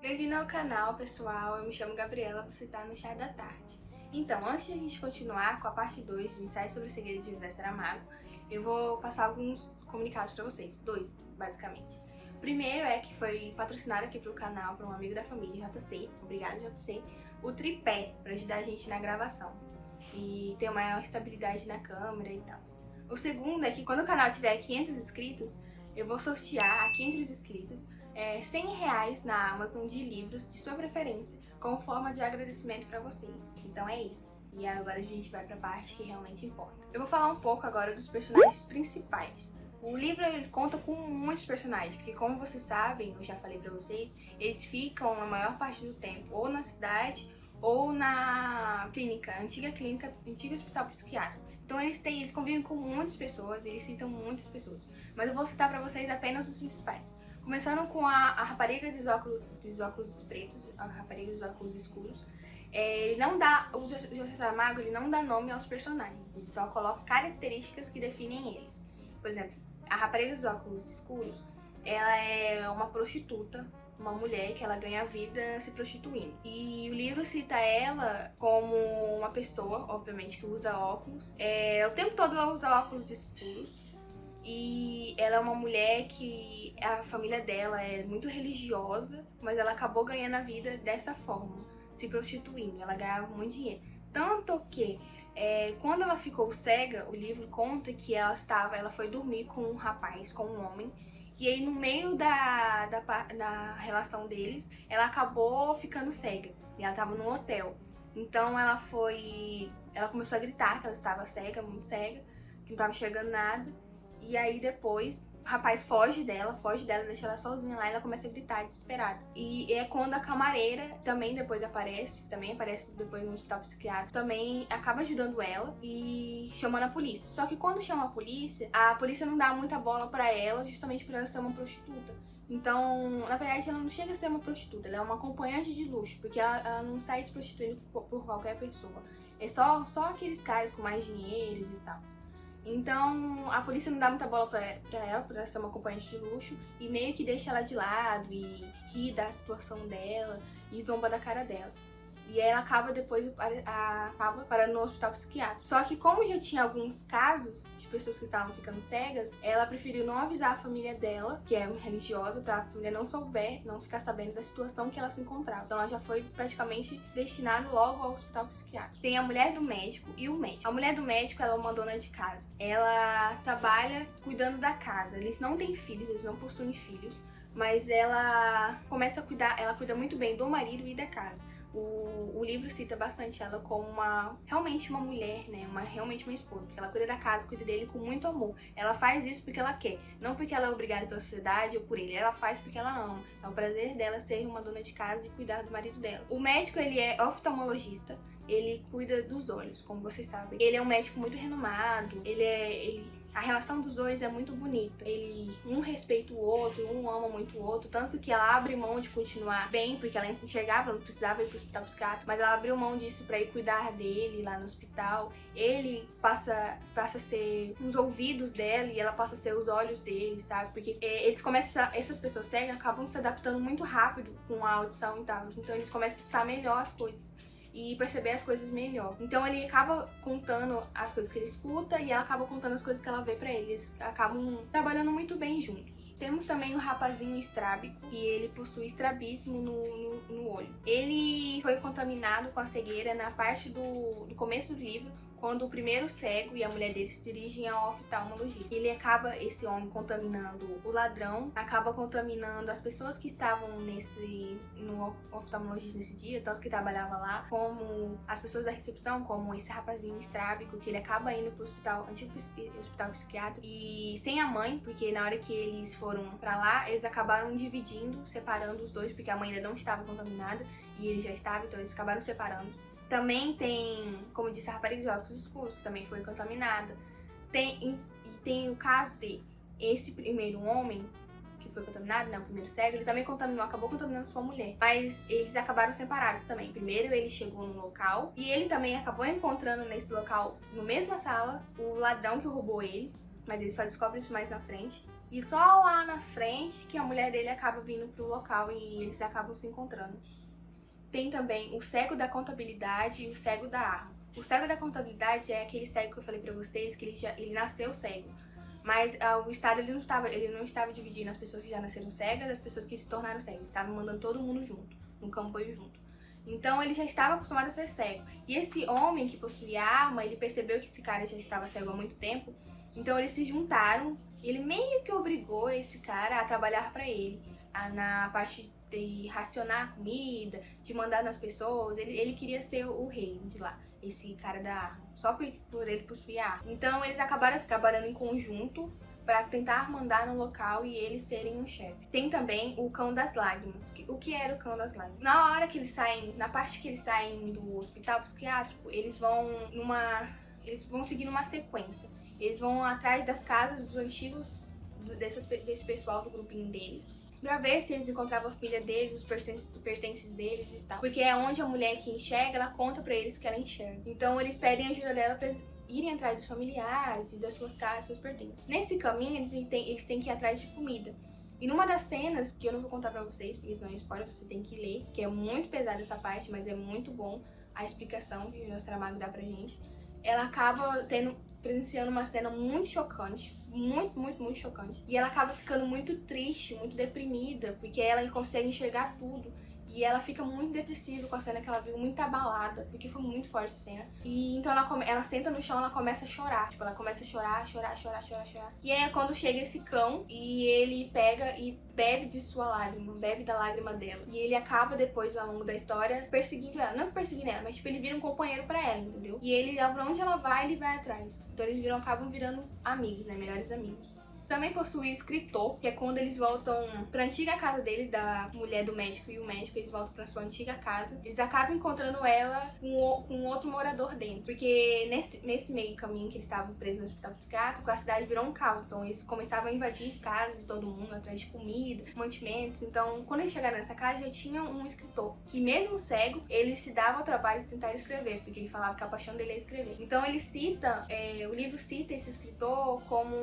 Bem-vindo ao canal, pessoal. Eu me chamo Gabriela, você tá no Chá da Tarde. Então, antes de a gente continuar com a parte 2 do ensaio sobre o segredo de José Saramago, eu vou passar alguns comunicados pra vocês, dois, basicamente. O primeiro é que foi patrocinado aqui pro canal por um amigo da família, JC, obrigado JC, o tripé, pra ajudar a gente na gravação e ter maior estabilidade na câmera e tal. O segundo é que quando o canal tiver 500 inscritos, eu vou sortear aqui entre os inscritos R$100 na Amazon de livros de sua preferência, como forma de agradecimento pra vocês. Então é isso. E agora a gente vai pra parte que realmente importa. Eu vou falar um pouco agora dos personagens principais. O livro ele conta com muitos personagens, porque como vocês sabem, eu já falei pra vocês, eles ficam a maior parte do tempo ou na cidade ou na clínica, antigo hospital psiquiátrico. Então eles convivem com muitas pessoas, eles citam muitas pessoas. Mas eu vou citar pra vocês apenas os principais. Começando com a rapariga dos óculos pretos, a rapariga dos óculos escuros. Ele não dá, o José Saramago ele não dá nome aos personagens, ele só coloca características que definem eles. Por exemplo, a rapariga dos óculos escuros, ela é uma prostituta, uma mulher que ela ganha vida se prostituindo. E o livro cita ela como uma pessoa, obviamente, que usa óculos. O tempo todo ela usa óculos escuros. E ela é uma mulher que a família dela é muito religiosa, mas ela acabou ganhando a vida dessa forma, se prostituindo. Ela ganhava muito dinheiro. Tanto que quando ela ficou cega, o livro conta que ela foi dormir com um rapaz, com um homem, e aí no meio da relação deles, ela acabou ficando cega. E ela estava num hotel. Então ela começou a gritar que ela estava cega, muito cega, que não estava enxergando nada. E aí depois o rapaz foge dela, deixa ela sozinha lá e ela começa a gritar desesperada. E é quando a camareira também depois aparece depois no hospital psiquiátrico, também acaba ajudando ela e chamando a polícia. Só que quando chama a polícia não dá muita bola pra ela, justamente por ela ser uma prostituta. Então, na verdade, ela não chega a ser uma prostituta, ela é uma acompanhante de luxo, porque ela não sai se prostituindo por qualquer pessoa. É só aqueles caras com mais dinheiros e tal. Então, a polícia não dá muita bola pra ela, por ela ser uma acompanhante de luxo, e meio que deixa ela de lado e ri da situação dela e zomba da cara dela. E ela acaba depois parando no hospital psiquiátrico. Só que como já tinha alguns casos de pessoas que estavam ficando cegas, ela preferiu não avisar a família dela, que é religiosa, pra família não ficar sabendo da situação que ela se encontrava. Então ela já foi praticamente destinada logo ao hospital psiquiátrico. Tem a mulher do médico e o médico. A mulher do médico, ela é uma dona de casa. Ela trabalha cuidando da casa. Eles não têm filhos, eles não possuem filhos, mas ela começa a cuidar, ela cuida muito bem do marido e da casa. O livro cita bastante ela como realmente uma mulher, né? Realmente uma esposa, porque ela cuida da casa, cuida dele com muito amor. Ela faz isso porque ela quer, não porque ela é obrigada pela sociedade ou por ele. Ela faz porque ela ama. É o prazer dela ser uma dona de casa e cuidar do marido dela. O médico, ele é oftalmologista, ele cuida dos olhos, como vocês sabem. Ele é um médico muito renomado, a relação dos dois é muito bonita. Um respeita o outro, um ama muito o outro. Tanto que ela abre mão de continuar bem, porque ela enxergava, não precisava ir pro hospital psiquiátrico, mas ela abriu mão disso pra ir cuidar dele lá no hospital. Ele passa a ser os ouvidos dela e ela passa a ser os olhos dele, sabe? Porque essas pessoas cegas acabam se adaptando muito rápido com a audição e tal. Então eles começam a escutar melhor as coisas e perceber as coisas melhor. Então ele acaba contando as coisas que ele escuta e ela acaba contando as coisas que ela vê pra ele. Eles acabam trabalhando muito bem juntos. Temos também o rapazinho estrábico, que ele possui estrabismo no olho. Ele foi contaminado com a cegueira na parte do começo do livro, quando o primeiro cego e a mulher dele se dirigem ao oftalmologista. Esse homem contaminando o ladrão, acaba contaminando as pessoas que estavam no oftalmologista nesse dia, tanto que trabalhava lá, como as pessoas da recepção, como esse rapazinho estrábico, que ele acaba indo pro antigo hospital psiquiátrico, e sem a mãe, porque na hora que eles foram pra lá, eles acabaram separando os dois, porque a mãe ainda não estava contaminada e ele já estava, então eles acabaram separando. Também tem, como eu disse, a rapariga de óculos escuros, que também foi contaminada. Tem o caso de esse primeiro homem, que foi contaminado, né, o primeiro cego, ele também acabou contaminando sua mulher. Mas eles acabaram separados também. Primeiro ele chegou no local e ele também acabou encontrando nesse local, na mesma sala, o ladrão que roubou ele. Mas ele só descobre isso mais na frente. E só lá na frente que a mulher dele acaba vindo pro local e eles acabam se encontrando. Tem também o cego da contabilidade e o cego da arma. O cego da contabilidade é aquele cego que eu falei pra vocês, que ele nasceu cego. Mas o Estado ele não estava dividindo as pessoas que já nasceram cegas das pessoas que se tornaram cegas. Ele estava mandando todo mundo junto, no campo junto. Então ele já estava acostumado a ser cego. E esse homem que possuía arma, ele percebeu que esse cara já estava cego há muito tempo. Então eles se juntaram. Ele meio que obrigou esse cara a trabalhar para ele, na parte de racionar comida, de mandar nas pessoas. Ele queria ser o rei de lá, esse cara da arma, só por ele possuir a arma. Então eles acabaram trabalhando em conjunto para tentar mandar no local e eles serem um chefe. Tem também o Cão das Lágrimas. O que era o Cão das Lágrimas? Na hora que eles saem, na parte que eles saem do hospital psiquiátrico, eles vão seguindo uma sequência. Eles vão atrás das casas dos antigos, desse pessoal do grupinho deles, pra ver se eles encontravam a filha deles, os pertences deles e tal. Porque é onde a mulher que enxerga, ela conta pra eles que ela enxerga. Então eles pedem ajuda dela pra irem atrás dos familiares e das suas casas, seus pertences. Nesse caminho, eles têm que ir atrás de comida. E numa das cenas, que eu não vou contar pra vocês, porque senão é spoiler, você tem que ler, que é muito pesada essa parte, mas é muito bom a explicação que o Saramago dá pra gente. Ela acaba presenciando uma cena muito chocante, muito chocante. E ela acaba ficando muito triste, muito deprimida, porque ela consegue enxergar tudo. E ela fica muito depressiva com a cena que ela viu, muito abalada, porque foi muito forte a cena. E então ela senta no chão, ela começa a chorar. Tipo, ela começa a chorar. E aí é quando chega esse cão e ele pega e bebe de sua lágrima, bebe da lágrima dela. E ele acaba depois, ao longo da história, perseguindo ela. Não perseguindo ela, mas tipo, ele vira um companheiro pra ela, entendeu? E ele, pra onde ela vai, ele vai atrás. Então eles acabam virando amigos, né? Melhores amigos. Também possui o escritor, que é quando eles voltam pra antiga casa dele, da mulher do médico e o médico, eles voltam pra sua antiga casa. Eles acabam encontrando ela com outro morador dentro. Porque nesse meio caminho que eles estavam presos no hospital psiquiátrico, a cidade virou um caos. Então eles começavam a invadir casas de todo mundo, atrás de comida, mantimentos. Então, quando eles chegaram nessa casa, já tinha um escritor, que mesmo cego, ele se dava ao trabalho de tentar escrever, porque ele falava que a paixão dele é escrever. Então ele cita, o livro cita esse escritor como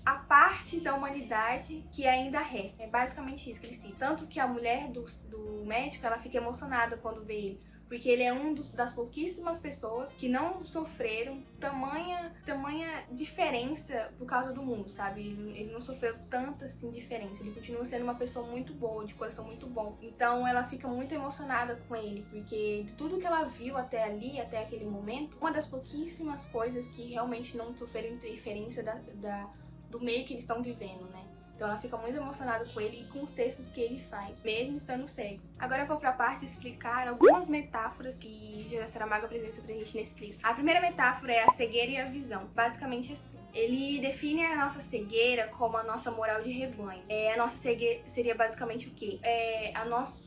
a parte da humanidade que ainda resta. É basicamente isso que ele cita. Tanto que a mulher do médico, ela fica emocionada quando vê ele, porque ele é das pouquíssimas pessoas que não sofreram tamanha diferença por causa do mundo, sabe? Ele não sofreu tanta assim diferença. Ele continua sendo uma pessoa muito boa, de coração muito bom. Então ela fica muito emocionada com ele, porque de tudo que ela viu até ali, até aquele momento, uma das pouquíssimas coisas que realmente não sofreram interferência do meio que eles estão vivendo, né? Então ela fica muito emocionada com ele e com os textos que ele faz, mesmo estando cego. Agora eu vou pra parte de explicar algumas metáforas que José Saramago apresenta pra gente nesse livro. A primeira metáfora é a cegueira e a visão. Basicamente assim. Ele define a nossa cegueira como a nossa moral de rebanho. A nossa cegueira seria basicamente o quê?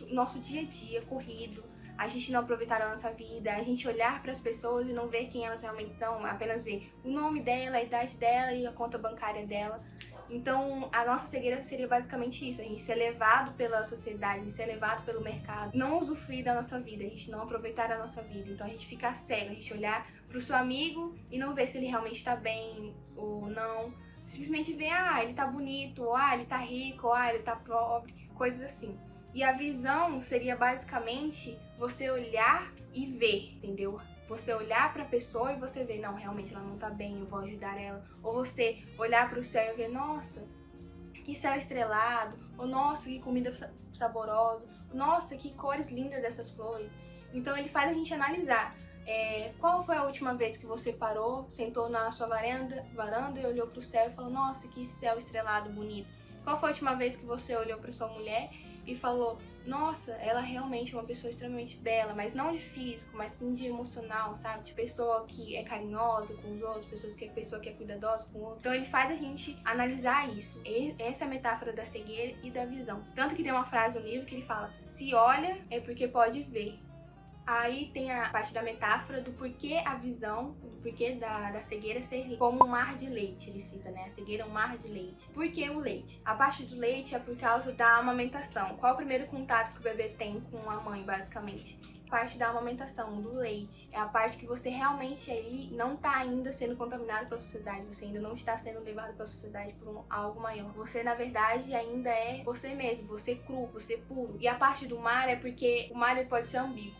Nosso dia a dia corrido, a gente não aproveitar a nossa vida, a gente olhar para as pessoas e não ver quem elas realmente são, apenas ver o nome dela, a idade dela e a conta bancária dela. Então, a nossa cegueira seria basicamente isso, a gente ser levado pela sociedade, ser levado pelo mercado, não usufruir da nossa vida, a gente não aproveitar a nossa vida. Então a gente fica cego, a gente olhar pro seu amigo e não ver se ele realmente tá bem ou não. Simplesmente ver, ele tá bonito, ou ele tá rico, ou ele tá pobre, coisas assim. E a visão seria basicamente você olhar e ver, entendeu? Você olhar pra pessoa e você ver, não, realmente ela não tá bem, eu vou ajudar ela. Ou você olhar pro céu e ver, nossa, que céu estrelado. Ou nossa, que comida saborosa. Nossa, que cores lindas essas flores. Então ele faz a gente analisar. Qual foi a última vez que você parou, sentou na sua varanda e olhou pro céu e falou, nossa, que céu estrelado bonito. Qual foi a última vez que você olhou pra sua mulher e falou, nossa, ela realmente é uma pessoa extremamente bela, mas não de físico, mas sim de emocional, sabe? De pessoa que é carinhosa com os outros, pessoa que é cuidadosa com o outro. Então ele faz a gente analisar isso. Essa é a metáfora da cegueira e da visão. Tanto que tem uma frase no livro que ele fala, se olha é porque pode ver. Aí tem a parte da metáfora do porquê a visão, do porquê da cegueira ser como um mar de leite, ele cita, né? A cegueira é um mar de leite. Por que o leite? A parte do leite é por causa da amamentação. Qual é o primeiro contato que o bebê tem com a mãe, basicamente? parte da amamentação, do leite. É a parte que você realmente aí não tá ainda sendo contaminado pela sociedade, você ainda não está sendo levado pela sociedade por algo maior. Você, na verdade, ainda é você mesmo, você cru, você puro. E a parte do mar é porque o mar ele pode ser ambíguo.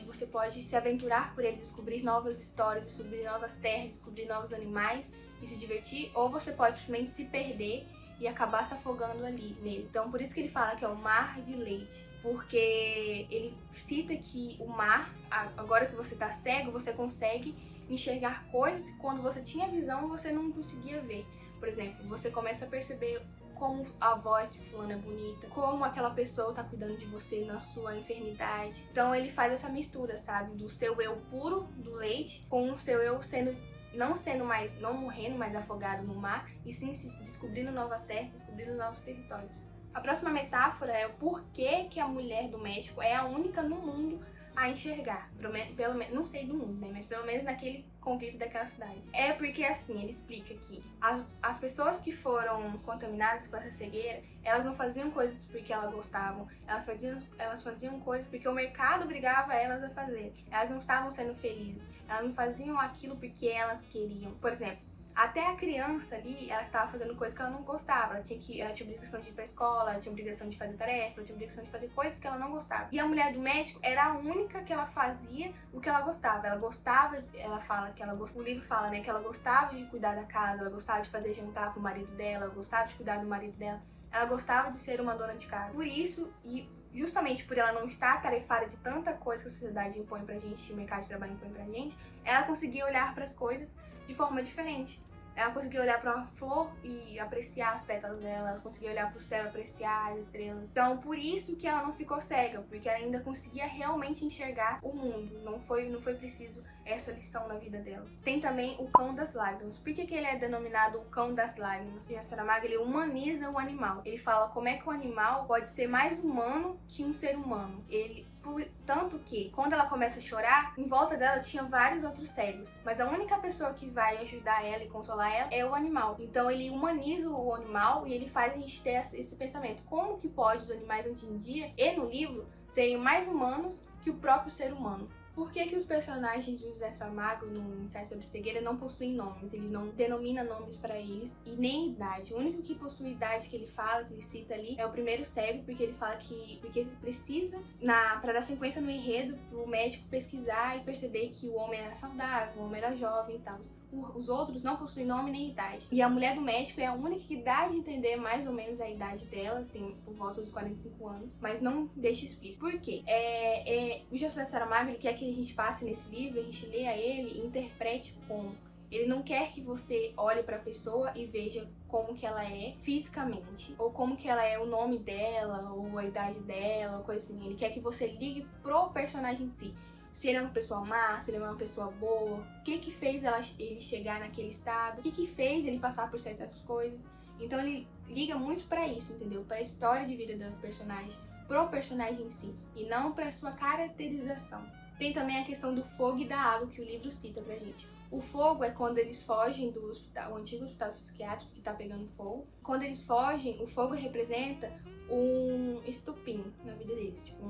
Você pode se aventurar por ele, descobrir novas histórias, descobrir novas terras, descobrir novos animais e se divertir, ou você pode simplesmente se perder e acabar se afogando ali nele. Então por isso que ele fala que é o mar de leite, porque ele cita que o mar, agora que você tá cego, você consegue enxergar coisas que quando você tinha visão você não conseguia ver. Por exemplo, você começa a perceber como a voz de fulano é bonita, como aquela pessoa tá cuidando de você na sua enfermidade. Então ele faz essa mistura, sabe, do seu eu puro do leite com o seu eu não morrendo mais afogado no mar, e sim se descobrindo novas terras, descobrindo novos territórios. A próxima metáfora é o porquê que a mulher do México é a única no mundo a enxergar, pelo menos, não sei do mundo, né, mas pelo menos naquele convívio daquela cidade. É porque assim, ele explica que as pessoas que foram contaminadas com essa cegueira, elas não faziam coisas porque elas gostavam, elas faziam coisas porque o mercado obrigava elas a fazer. Elas não estavam sendo felizes, elas não faziam aquilo porque elas queriam. Por exemplo, até a criança ali, ela estava fazendo coisas que ela não gostava. Ela tinha obrigação de ir pra escola, ela tinha obrigação de fazer tarefa, ela tinha obrigação de fazer coisas que ela não gostava. E a mulher do médico era a única que ela fazia o que ela gostava. Ela fala que o livro fala, né, que ela gostava de cuidar da casa, ela gostava de fazer jantar pro marido dela, ela gostava de cuidar do marido dela, ela gostava de ser uma dona de casa. Por isso, e justamente por ela não estar tarefada de tanta coisa que a sociedade impõe pra gente, o mercado de trabalho impõe pra gente, ela conseguia olhar para as coisas de forma diferente. Ela conseguia olhar para uma flor e apreciar as pétalas dela, ela conseguia olhar para o céu e apreciar as estrelas. Então, por isso que ela não ficou cega, porque ela ainda conseguia realmente enxergar o mundo. Não foi preciso essa lição na vida dela. Tem também o cão das lágrimas. Por que ele é denominado o cão das lágrimas? E Saramago, ele humaniza o animal. Ele fala como é que o animal pode ser mais humano que um ser humano. Tanto que, quando ela começa a chorar, em volta dela tinha vários outros cegos, mas a única pessoa que vai ajudar ela e consolar ela é o animal. Então ele humaniza o animal e ele faz a gente ter esse pensamento. Como que pode os animais hoje em dia, e no livro, serem mais humanos que o próprio ser humano? Por que os personagens de José Saramago no Ensaio sobre Cegueira não possuem nomes? Ele não denomina nomes para eles e nem idade. O único que possui idade que ele fala, que ele cita ali, é o primeiro cego, porque ele fala porque ele precisa, para dar sequência no enredo, o médico pesquisar e perceber que o homem era saudável, o homem era jovem e tal. Os outros não possuem nome nem idade. E a mulher do médico é a única que dá de entender mais ou menos a idade dela, tem por volta dos 45 anos, mas não deixa explícito. Por quê? O José Saramago, ele quer que a gente passe nesse livro, a gente leia ele e interprete como. Ele não quer que você olhe para a pessoa e veja como que ela é fisicamente, ou como que ela é o nome dela, ou a idade dela, ou coisa assim. Ele quer que você ligue pro personagem em si. Se ele é uma pessoa má, se ele é uma pessoa boa, o que fez ele chegar naquele estado, o que fez ele passar por certas coisas. Então ele liga muito pra isso, entendeu? Pra história de vida do personagem, pro personagem em si, e não pra sua caracterização. Tem também a questão do fogo e da água que o livro cita pra gente. O fogo é quando eles fogem do hospital, o antigo hospital psiquiátrico que tá pegando fogo. Quando eles fogem, o fogo representa um estupim na vida deles, tipo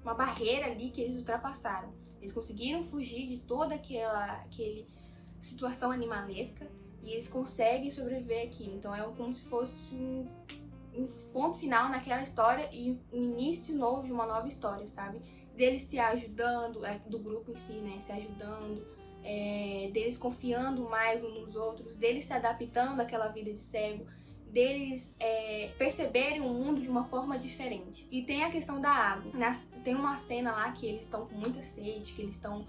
uma barreira ali que eles ultrapassaram. Eles conseguiram fugir de toda aquela situação animalesca e eles conseguem sobreviver aqui. Então é como se fosse um ponto final naquela história e um início novo de uma nova história, sabe? Deles se ajudando, do grupo em si, né? Se ajudando, deles confiando mais uns nos outros, deles se adaptando àquela vida de cego, deles perceberem o mundo de uma forma diferente. E tem a questão da água. Tem uma cena lá que eles estão com muita sede, que eles estão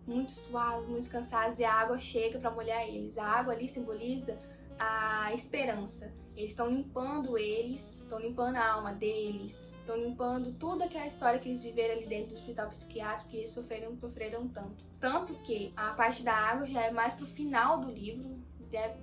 muito suados, muito cansados, e a água chega para molhar eles. A água ali simboliza a esperança. Eles estão limpando estão limpando a alma deles, estão limpando toda aquela história que eles viveram ali dentro do hospital psiquiátrico, que eles sofreram tanto. Tanto que a parte da água já é mais pro final do livro,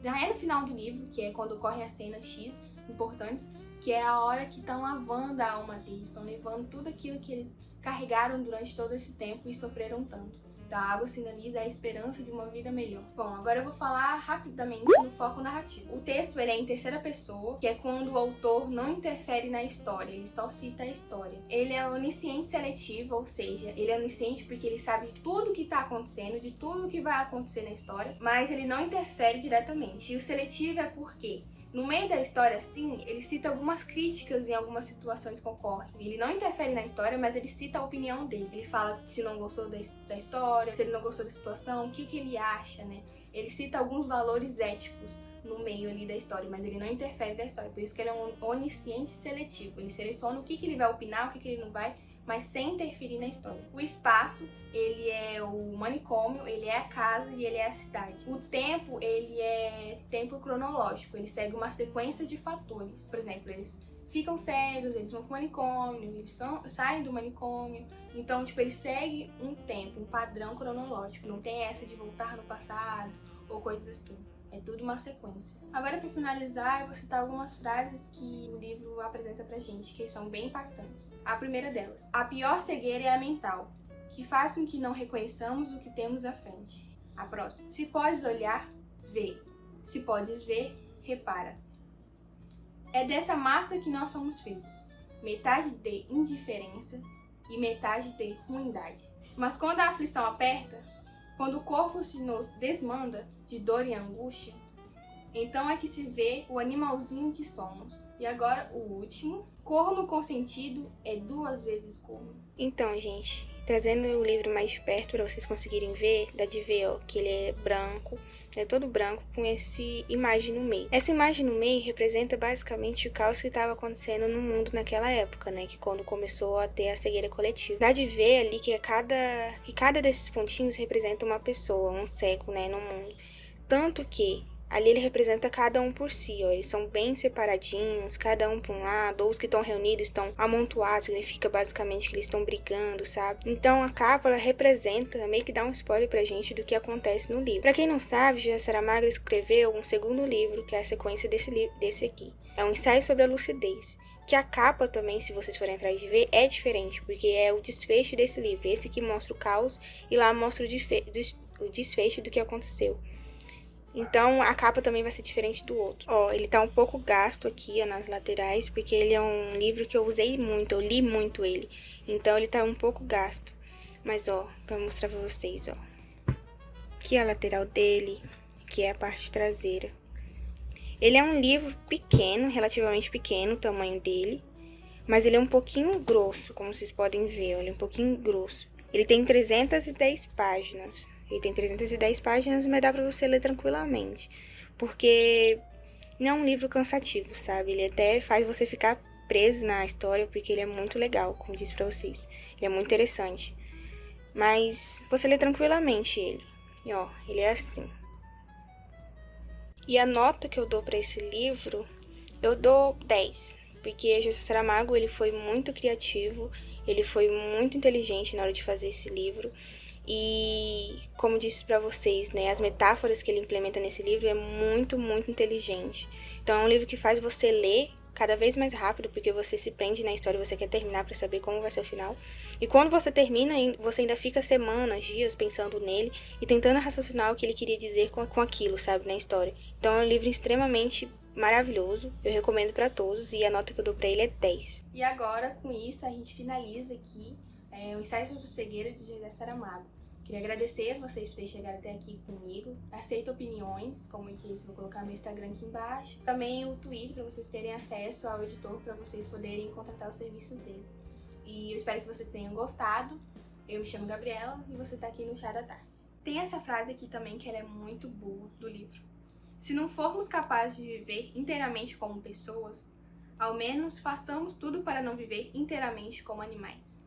já é no final do livro, que é quando ocorrem as cenas X importantes, que é a hora que estão lavando a alma deles, estão levando tudo aquilo que eles carregaram durante todo esse tempo e sofreram tanto. Então, a água sinaliza a esperança de uma vida melhor. Bom, agora eu vou falar rapidamente no foco narrativo. O texto ele é em terceira pessoa, que é quando o autor não interfere na história, ele só cita a história. Ele é onisciente seletivo, ou seja, ele é onisciente porque ele sabe de tudo o que está acontecendo, de tudo o que vai acontecer na história, mas ele não interfere diretamente. E o seletivo é porque no meio da história, sim, ele cita algumas críticas em algumas situações que ocorrem. Ele não interfere na história, mas ele cita a opinião dele. Ele fala se não gostou da história, se ele não gostou da situação, o que ele acha, né? Ele cita alguns valores éticos no meio ali da história, mas ele não interfere da história. Por isso que ele é um onisciente seletivo. Ele seleciona o que ele vai opinar, o que ele não vai, mas sem interferir na história. O espaço, ele é o manicômio, ele é a casa e ele é a cidade. O tempo, ele é tempo cronológico, ele segue uma sequência de fatores. Por exemplo, eles ficam cegos, eles vão pro manicômio, eles saem do manicômio. Então, ele segue um tempo, um padrão cronológico. Não tem essa de voltar no passado ou coisas assim. É tudo uma sequência. Agora, para finalizar, eu vou citar algumas frases que o livro apresenta pra gente, que são bem impactantes. A primeira delas: a pior cegueira é a mental, que faz com que não reconheçamos o que temos à frente. A próxima: se podes olhar, vê. Se podes ver, repara. É dessa massa que nós somos feitos, metade de indiferença e metade de ruindade. Mas quando a aflição aperta, quando o corpo se nos desmanda de dor e angústia, então é que se vê o animalzinho que somos. E agora o último: corno consentido é 2 vezes corno. Então, gente, trazendo o livro mais de perto para vocês conseguirem ver, dá de ver, ó, que ele é branco, é todo branco com essa imagem no meio. Essa imagem no meio representa basicamente o caos que estava acontecendo no mundo naquela época, né, que quando começou a ter a cegueira coletiva. Dá de ver ali que cada desses pontinhos representa uma pessoa, um cego, né, no mundo. Tanto que ali ele representa cada um por si, ó. Eles são bem separadinhos, cada um para um lado, ou os que estão reunidos estão amontoados, significa basicamente que eles estão brigando, sabe? Então a capa, ela representa, meio que dá um spoiler pra gente do que acontece no livro. Pra quem não sabe, José Saramago escreveu um segundo livro, que é a sequência desse aqui. É um ensaio sobre a lucidez. Que a capa também, se vocês forem atrás de ver, é diferente, porque é o desfecho desse livro. Esse aqui mostra o caos e lá mostra o desfecho do que aconteceu. Então, a capa também vai ser diferente do outro. Ó, ele tá um pouco gasto aqui, ó, nas laterais, porque ele é um livro que eu usei muito, eu li muito ele. Então, ele tá um pouco gasto. Mas, ó, pra mostrar pra vocês, ó. Aqui é a lateral dele, que é a parte traseira. Ele é um livro pequeno, relativamente pequeno, o tamanho dele. Mas ele é um pouquinho grosso, como vocês podem ver, ó, ele é um pouquinho grosso. Ele tem 310 páginas. Ele tem 310 páginas, mas dá pra você ler tranquilamente. Porque não é um livro cansativo, sabe? Ele até faz você ficar preso na história, porque ele é muito legal, como disse pra vocês. Ele é muito interessante. Mas você lê tranquilamente ele. E ó, ele é assim. E a nota que eu dou pra esse livro, eu dou 10. Porque José Saramago, ele foi muito criativo, ele foi muito inteligente na hora de fazer esse livro. E, como disse pra vocês, né, as metáforas que ele implementa nesse livro é muito, muito inteligente. Então é um livro que faz você ler cada vez mais rápido, porque você se prende na história, você quer terminar pra saber como vai ser o final. E quando você termina, você ainda fica semanas, dias pensando nele e tentando raciocinar o que ele queria dizer com aquilo, sabe, na história. Então é um livro extremamente maravilhoso, eu recomendo pra todos e a nota que eu dou pra ele é 10. E agora, com isso, a gente finaliza aqui o ensaio sobre cegueira de José Saramago. Queria agradecer a vocês por terem chegado até aqui comigo. Aceito opiniões, como eu disse, vou colocar meu Instagram aqui embaixo. Também o Twitter, para vocês terem acesso ao editor, para vocês poderem contratar os serviços dele. E eu espero que vocês tenham gostado. Eu me chamo Gabriela e você tá aqui no Chá da Tarde. Tem essa frase aqui também que ela é muito boa do livro. Se não formos capazes de viver inteiramente como pessoas, ao menos façamos tudo para não viver inteiramente como animais.